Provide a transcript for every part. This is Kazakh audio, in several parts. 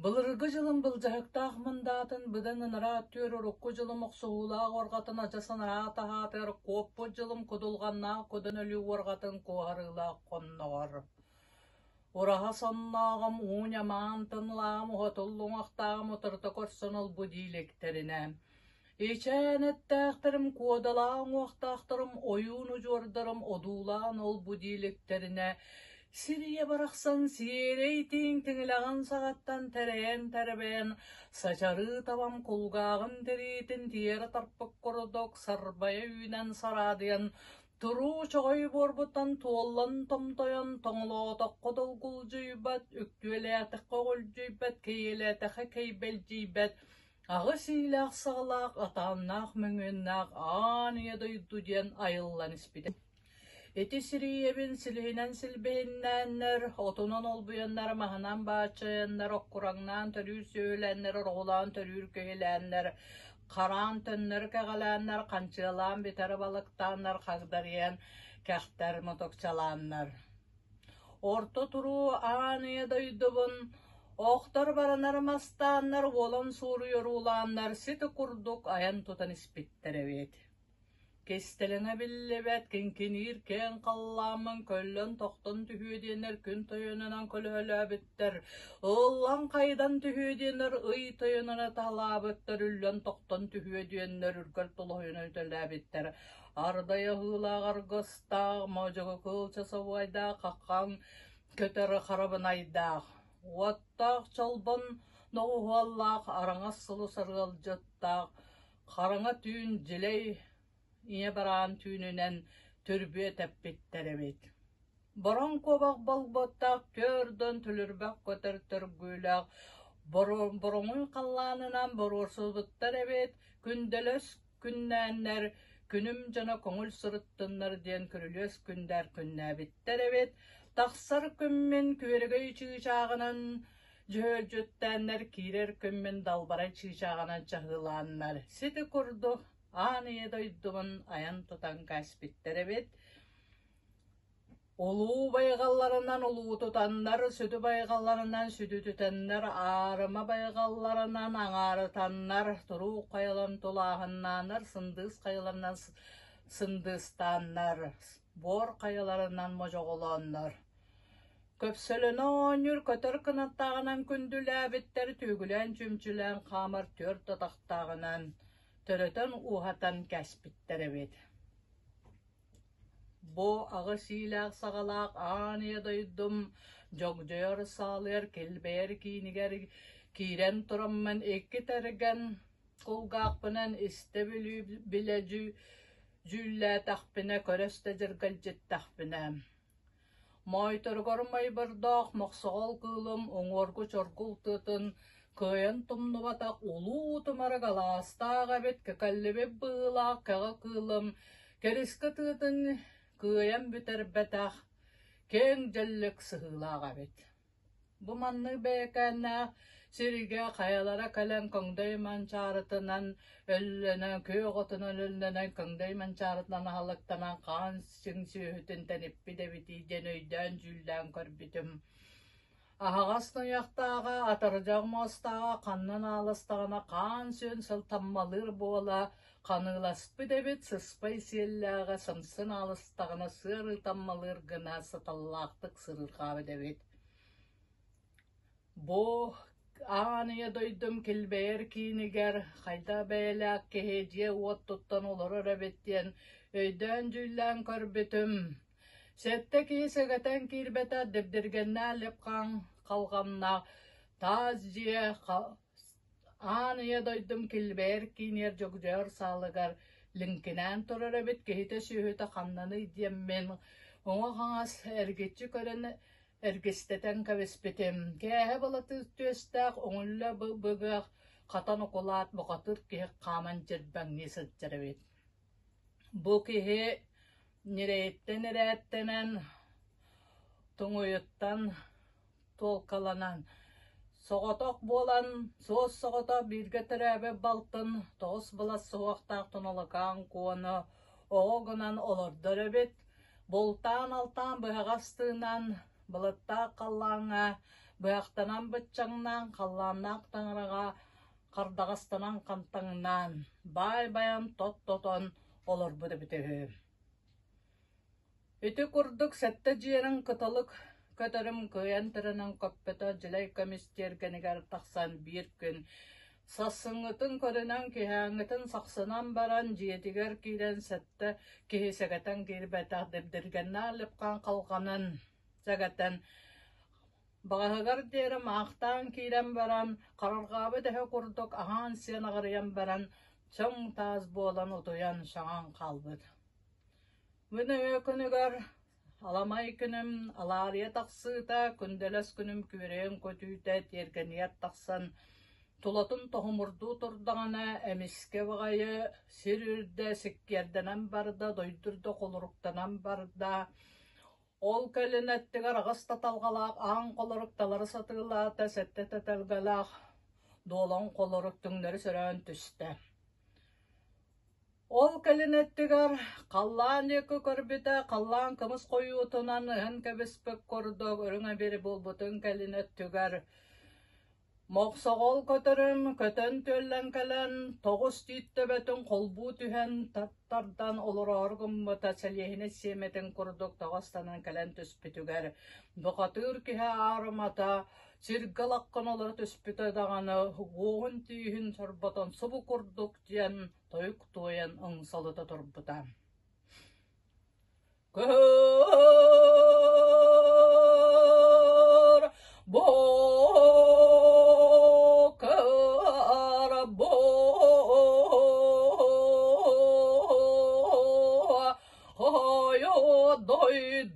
Былыргы жылым былжахыктаах мындатын быдан ынара төр урукку жылым оксугулаах оргатын ажасын аатахатыр коппу жылым кудулганнаах кудан өлүү оргатын куарылаах конногор. Ураха соннаагам уунямаан тынлаам угатуллуңактаам утырты корсонол будилектерине. Ичәнеттәхтірім куодалаан уақтақтырым ойуну жордарым одулаан ол будилектерине. Сирия барақсан сиерейтин теңілаған сағаттан тәрәйен тәрбәйен, сачары табам құлғағын тәрейтін тиері тарпық құрдық сарбая үйнен сарадыян, тұру чоғай борбутан туоллан томтоян, тоңлоотақ қодыл құл жүйбәт, үктуеләтіқ қоғыл жүйбәт, кейеләтіқі кейбел жүйбәт, ағы сийләқ сағылақ, атаннақ мүңіннақ, ания дойду ден айыллан іспеді. Эти сириебин силихинен силбейиннәннер, отунан олбуяннар, маханан бачаяннар, оккураңнан төрүр сөйләннер, орғулан төрүр көйләннер, қаран төннер кәғаләннер, қанчылан битер балықтаннар, қағдариян кәқтер мотокчаланнар. Орто туру ания дойдубун, оқтар баранар мастаннар, олан сууру yorуланнар, сеті курдук аян тутан испиттер эвет. Кестелеңе биллебет, кенкенир кен қалламын, көллен тоқтын түхүйденер, күн тойынынан көлөлөбіттер. Олан қайдан түхүйденер, ый тойынына талабыттер, үллен тоқтын түхүйденер, үргір тұлғын өтөлөбіттер. Ардайы ғылағар ғыстақ, мажығы қылчы савайда, қаққан көтері қарабын айдақ. Уаттақ чалбын, ноғуаллақ, араңа сылы сырғыл жыттақ, қараңа түйін жилей, Ие баран түйінінен түрбе тәппеттер әбет. Борон кобақ балботтақ, төрден түлірбәк көтір түргүйләқ, боронғын қалланынан борорсызбыттар әбет, күнделес күннәннер, күнім жана көңіл сұрыттынлар ден күрілес күндер күннәбеттер әбет, тақсар күммен көрігей чыгышағынан жөл жүттәннер, кирер күммен далбарай чыгышағынан чағыланнар. Сеті күрді, Ания дойдумын аян тутан кәспиттер әбет. Олу байғалларынан олу тутаннар, сүті байғалларынан сүті түтеннер, арыма байғалларынан аңарытаннар, тұру қайылан тұлағыннанар, сындыз қайыларынан сындызтаннар, бор қайыларынан можоғыланнар. Көпсөліні оңыр көтір қынаттағынан күнділі әбіттер, төгілен жүмчілен қамыр төр тұтақтағынан. Төрөтөн уһатан кәспиттер эбит. Бо ағы сийләк сағалақ ания дойдум, жоғжойыр салыр, келбер кейнігер кейрен тұраммен екі тәрген, құлғақпынан істі біле жүлі тақпіне, көресті жүргіл жет тақпіне. Мой тұрғыр май бірдақ, мақсығыл қылым, оңорғы чоргул тұтын, Көйен тұмныватақ улу тұмары қаластаға бет кәкәлібе бұлақ кәға қылым, керіскі тұтын көйен бүтер бәтақ, кен жәлік сығылаға бет. Бұманны бәкәнә сирге қаялара кәлен көңдай манчарытынан өлінен, көй ғотынан өлінен көңдай манчарытынан халықтанан қан сің сүйітін тәніппі дәбетейден өйден жүлден көрбітім. Ағастың яқтаға, атыржақ мостаға, қаннан алыстағына қан сүйін сылтаммалыр бола, қаныласпы дәбет сыспай селләға, сымсын алыстағына сыр таммалыр гына сыталлақтық сырыр қабы дәбет. Бо ания дойдым келбәйір кейінігер, қайда бәйләк кехеде от тұттан олырыр әбеттен, өйден жүйлән көрбетім. Сәтті кейсігітен кирбета дебдергенна лепқан қалғанна таз жие ания дойдым келбәр кейнер жоғжар салығар лінкінен тұрыр әбет кейті сүйіті қаннаны идеммен оңа қаңас әргетші көрін әргестетен кәвеспетем. Кәе балаты төстәқ оңылы бұғық қатан оқылат бұқатыр кейі қаман жербәңне сылтжар әбет. Бұ кейі Нереттенен тұңойыттан толқаланан. Соғатақ болан, соғыз соғата бірге түрәбі балтын, тоғыз бұлас соғақтақ тұнылыған қуаны, оғынан олырдыр өбет, болтан алтан бұғастығынан, бұлытта қаллаңа, Бұяқтанан бұтчаңнан, қалланнақ таңыраға, қардағастанан қантаңнан, бай-баян тот-тотон олар бұды бітігі. Үті күрдік сәтті жиерін қытылық көтірім көйен түрінің көппеті жылай көмістергенігер тақсан бір күн. Сасыңытын көрінен кейәңітін сақсынан баран жетігер кейден сәтті кейсегетен кербәтәқ дебдіргенна ліпқан қалғанын сәгеттен. Бағығыр дерім ақтан кейден баран, қарарғабы дәхі күрдік аған сен ағырыян баран, чоң таз болан ұтуян шаған қалбыд. Бұны өкінігер аламай күнім, алария тақсыта, күнделес күнім көрен көтүйті тергениет тақсан, Тулатын тоғымырду тұрдағана әмеске бағайы сирүрді сіккерденен барда, дойдырды қолырықтанан барда. Ол кәлінеттігер ағыста талғалақ, аң қолырықталары сатығылата, сәтті тәтәлгалақ, долан қолырықтыңдары сөрән түсті. Ол кәлінеттігер қаллан екі көрбіті, қаллан кымыз қойуытынан ұғын кәбіспік көрді, өріңе бері болбытын кәлінеттігер. Моқсоғол көтірім, көтін төллен кәлін, тоғыз түйітті бәтін қолбу түйен таттардан олыр орғым мұта сәлейіне семетін күрдік тоғастанын кәлін түспітігер. Бұқатыр кеге арымата, сиргалаққын олар түспіті дағаны, оғын түйін сұрбатан сұбы күрдік ден, тойық тойын ұңсалыта тұрбыта. Көр,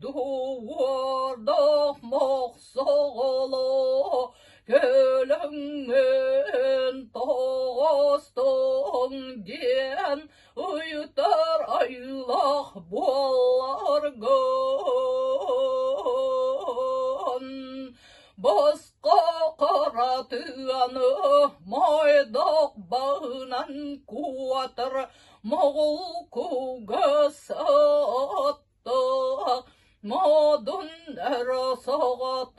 Duvarda moqsoğlu gölünün toğuston gen uyutar aylaq bollar gön. Basqa qaratıyanı maydaq bağınan kuatır moğul kugasat Modun erosoğatok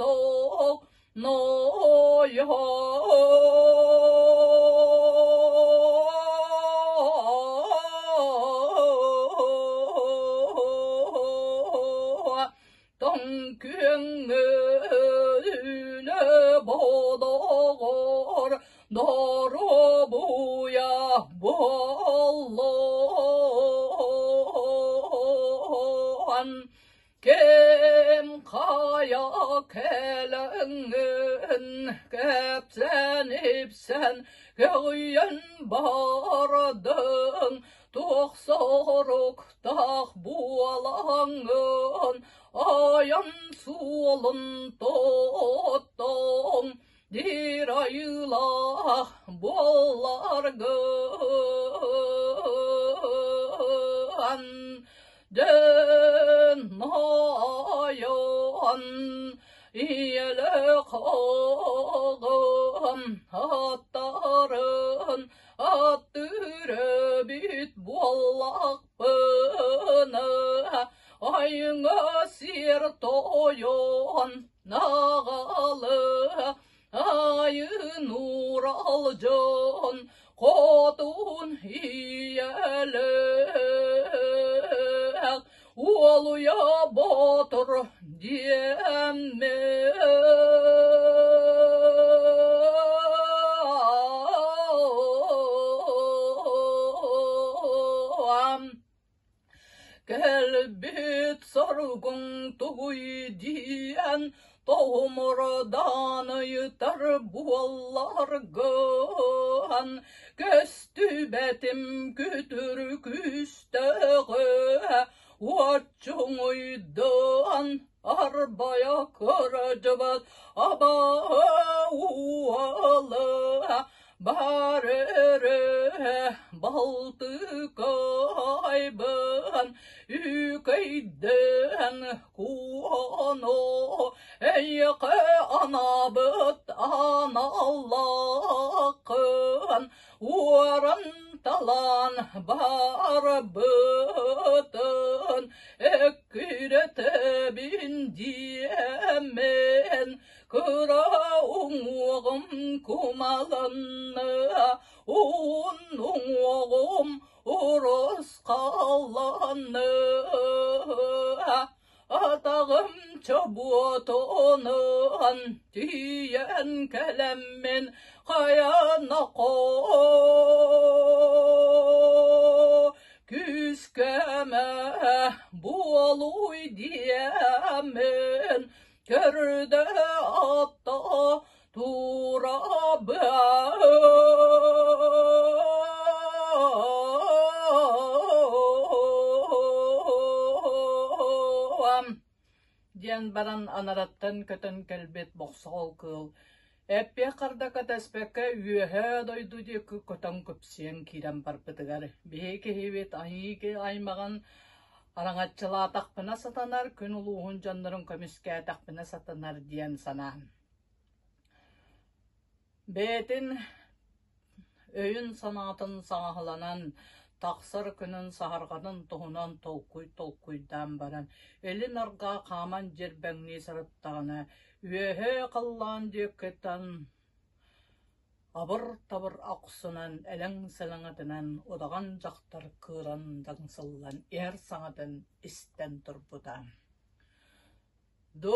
noya Tonküngüyle bodağır Doğru buya bolloğan Kim kaya kelengin Kepsen ipsen köyün bardın Toğsoruk dağ bualangın Ayan solun tottun Bir ayla bollar gön Den ayan iyele kağın Attarın attırı bit bollak bını Ayına sir toyun nağalı Ayın uralcın Kotun iyele Oluya batır diyemme Kelbet sargın toy diyen Toğumurdan yutar buallar gön Köstübetim kütür küsteğe Uçun uydan arbaya kıracıbat Abağı ualı Barere baltı kaybın Ükeyden kuano Eyke anabıt analakın Uğran talan barbıtın Ekirete bin diyemen kıra uğum kumalanı uğum urus kalanı atağım çabuğutunun diyen kelemmin hayana ko küskeme bualuy diyemin körde atta turabı diyen baran anarattan kötön kelbet boksol kıl. Eppe karda kataspeke üyehe doydu diye kötön köpsiyen kiren parpıtıgar. Biheke hevet ayike aymagan arаңатчыла атақпына сатанар, күн ұлуғын жанларын көміске атақпына сатанар диен санан. Бетін өйін санатын сағаланан, тақсыр күнін сағарғанын тұғынан толқуйдан баран, әлін арға қаман жербәңне сарыптағына, өйе қаллан декеттен, абыр-табыр ақсынан, әлің сәліңатынан, одаған жақтар кыран даңсылан, ер саңатын істен тұрбыдан. Дом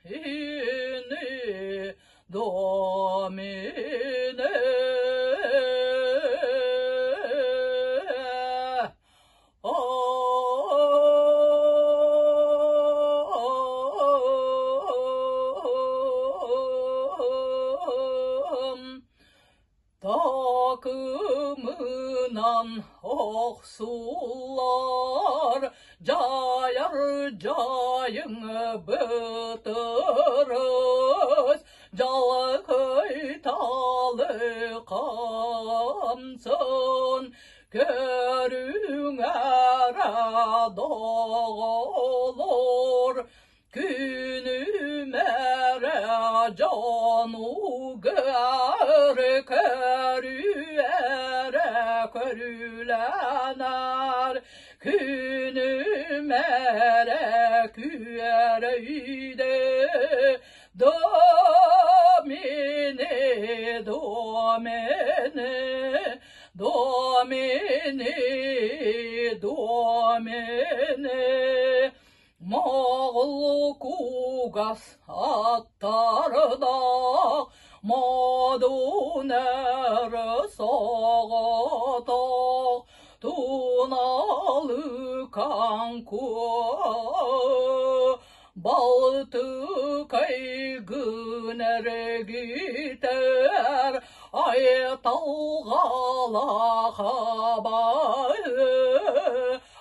ине, дом ине, takımından oksular cayar cayını bıtırız jalkıytalı kamsın körüngere doğulur günümere canu gör körüere körülener günümere küereyde domine domine domine domine Moğol kugas attarda maduner sağata tunalı kanku Baltık aygınere gider ay talgala habayı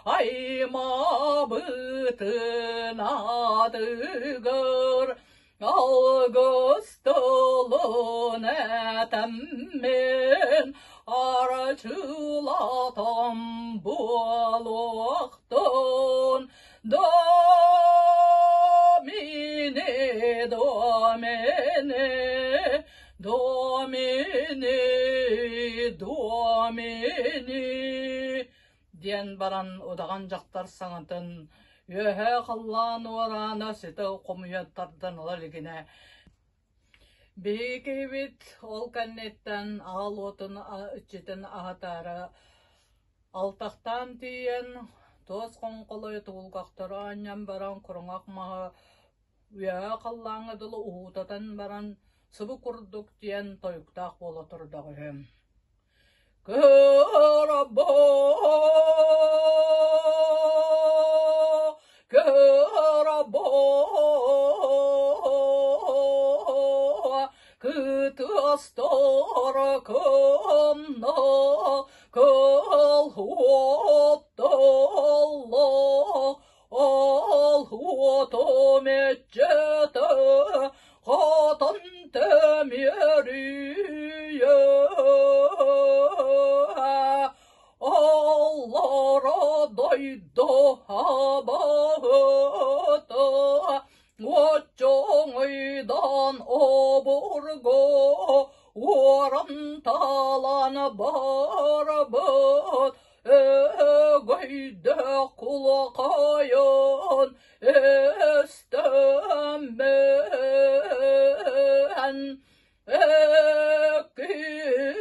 ayma bıtına dıgır Ağustolun etemmin arçılatam buluktun Domine, domine, domine, domine diyen baran odağan jақтар саңатын өһе қаллан орана сеті қомuyаттардан оларгіне бейкебет ол кәннеттен ал отын үтчетін ағатары алтақтан тиен тоз қонқылы тұғылғақтары аннан баран құрыңақ мағы өһе қаллаңы дылы ұғутатан баран сыбы құрдық диен тойықтақ болы тұрдағы Körabo, körabo, kıtastar kımna, kıl huottalla, al huotom etçete, hatan temeriye. Allara dayda habahıta Vaçoğuydan oburgo Oran talan barbut Egeyde kulakaya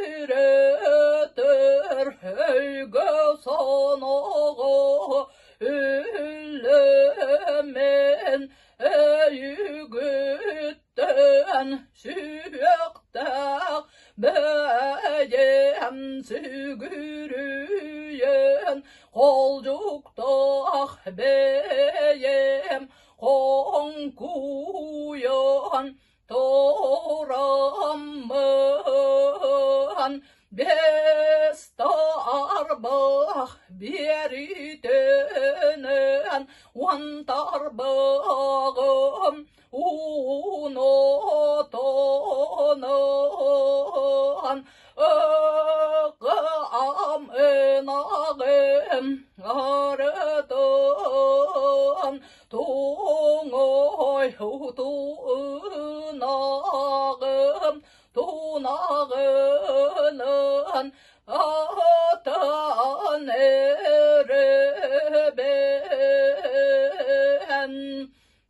Küretir höyge sonoğu Üllemen yügütten süyektak Beyem sügürüyen Kolcuktak beyem konkuyan Toramman bestarbah beriten Vantarbağım unotonan Ağam enağım arıdan Tuğoy tuğunağım Tunağının atan ereben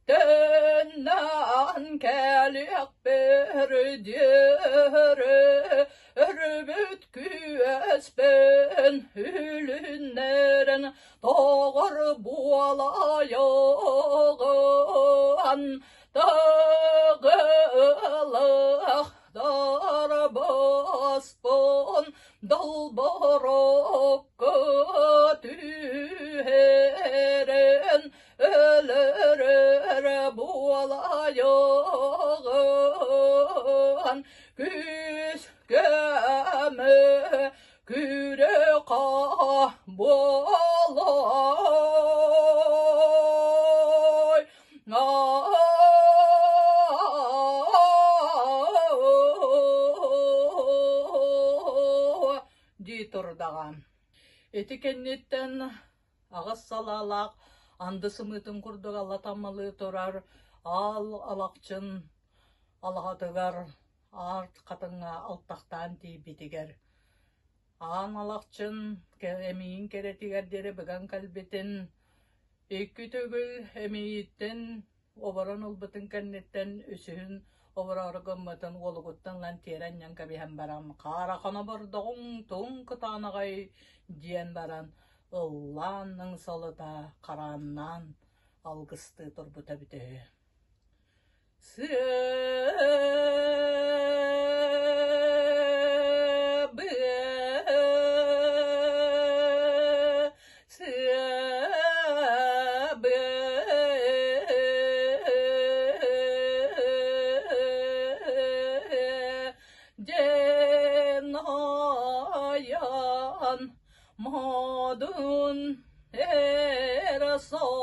Dönen kelik berdire Erbüt küesben hülünlerin Doğur bualayağın Dağılıq darbasbon Dalbarokka tüheren Ölür bualayağın Güz gömü küreka bolay Diturdağam. Eti kennetten ağız salalak, andı sımıtın kurduk alatammalı torar, alakçın, alahatıgar, art katınga alttaqtan bitiger. An alakçın, emiyin keretiger deri began kalbetin, iki tögül emiyitten, obaran olbatın kennetten üsühün, Obrarı gımmatın oluguttan lan teren yanka bihen baran. Kara kana bardağın tuğun kıtanağay diyen baran. Allah'ın salıda karannan algıstı turbuta bite. Madun soğutta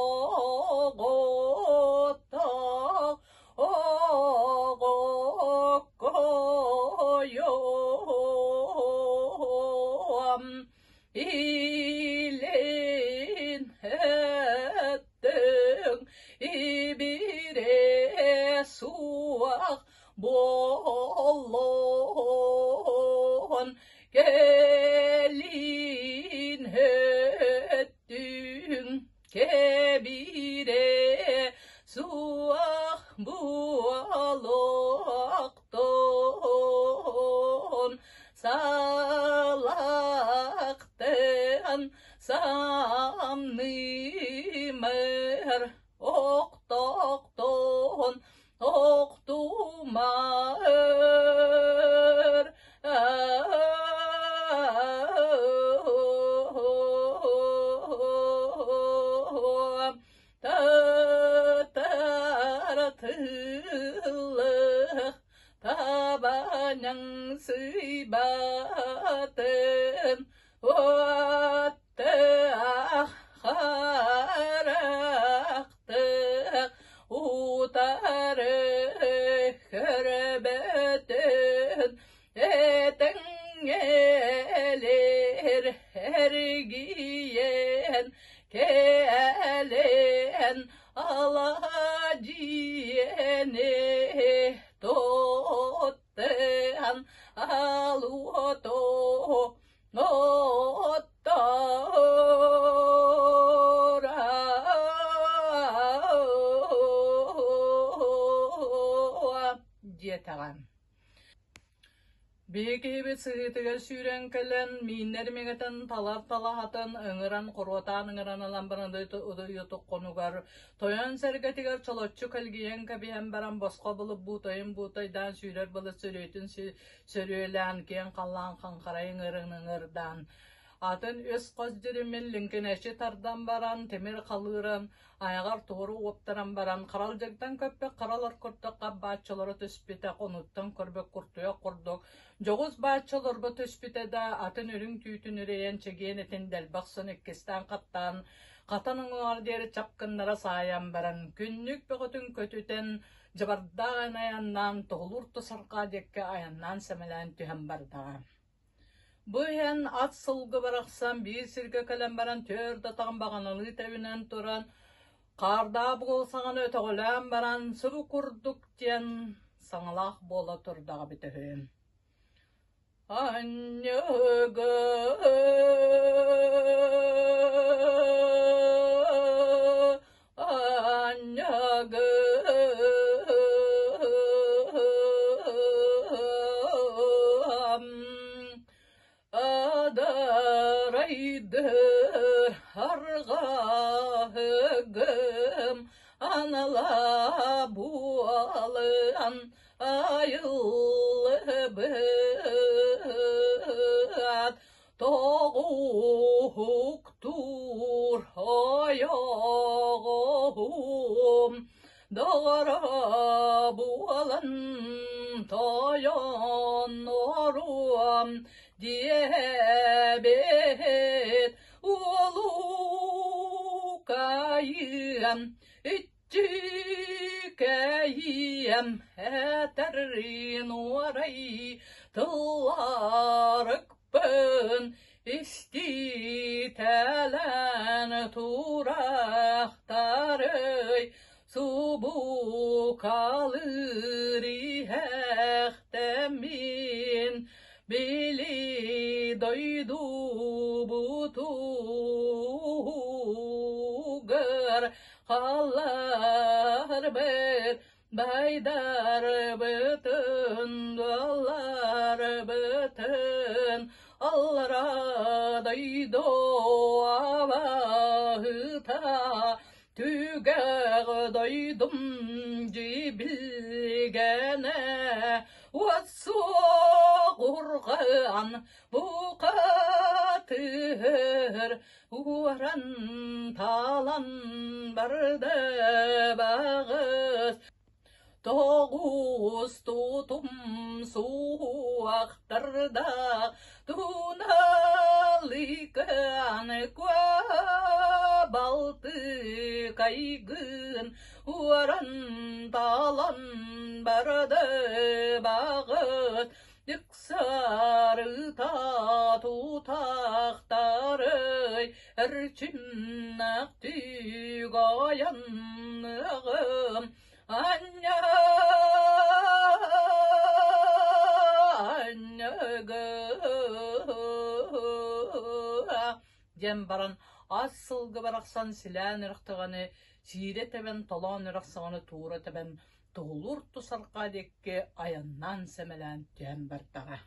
koyuam ilin ettin ibire suak bollon gelin ettin kebire suah bualokton salakten samnimer oktokton oktumar tartılıq tabanyan sıйbatın ottaq xaraqtıq utarıq hürbetin etin gelir hergiyen kelen alaciyene tottan aluoto notora диетеген. Бекебе сыгытыгар сүйрен кэлэн, миннер мегетін талар талахатын, ыңыран құротан ыңыран аламбырынды ұдыйытық қонугар, тойан сәргетігер чолотчу кәлгейен кәбейен баран босқа болып бұтайын бұтайдан сүйрер бұлы сөрөйтін сөрөйлән кен қалан қанқарай ыңырдан. Атын өз қоздырымен лінкенеші тардан баран, темір қалыран, аяғар туыру оптаран баран, қарал жегден көппек қаралар күрттіққа бачылары түспеті қонуттан көрбек күрттіе құрдық. Жоғыз бачылар бұ түспеті да атын үрің түйтін үрейен чеген етін дәлбақсын еккестен қаттан, қатаның ардері чапқынлара саян баран, күннік бұғытын көтітен, жабардаған аяннан, тұғылыр тұсарқа декке аяннан сәмелән түйен бардаға. Бұйен ат сылғы барақсан бір сірге кәлем баран төрді тағын бағаналы тәуінен тұран, қарда бұғыл саған өтіғілен баран сұбы күрдік ден саңылақ бола тұрдағы бітігін. Аннығы Arğağım anala bualan ayıllı bıt toğuktur ayağım dağara bualan tayan orum diyebet olukayım içikayım eterin oray tıllarık ben istitelen turahtarıy subu kalır ihtemmin bili doydu butugar kallar bet baydar bütün dallar bütün allara doydu avahıta tüger doydum cibilgene Qurğan bu qatır uğran talan barda bağız Toğuz tutum suaqtarda tunalikan kwa baltı kaygın uğran talan barda bağız Yıksarı ta tutaqtarı erçinnak tügayanlığım Jem baran asılgı baraqsan silan ırıqtığını sire teben tolan ırıqsağını tuğra teben tuğulur tusarqa dekke ayannan semelen jem bardağa.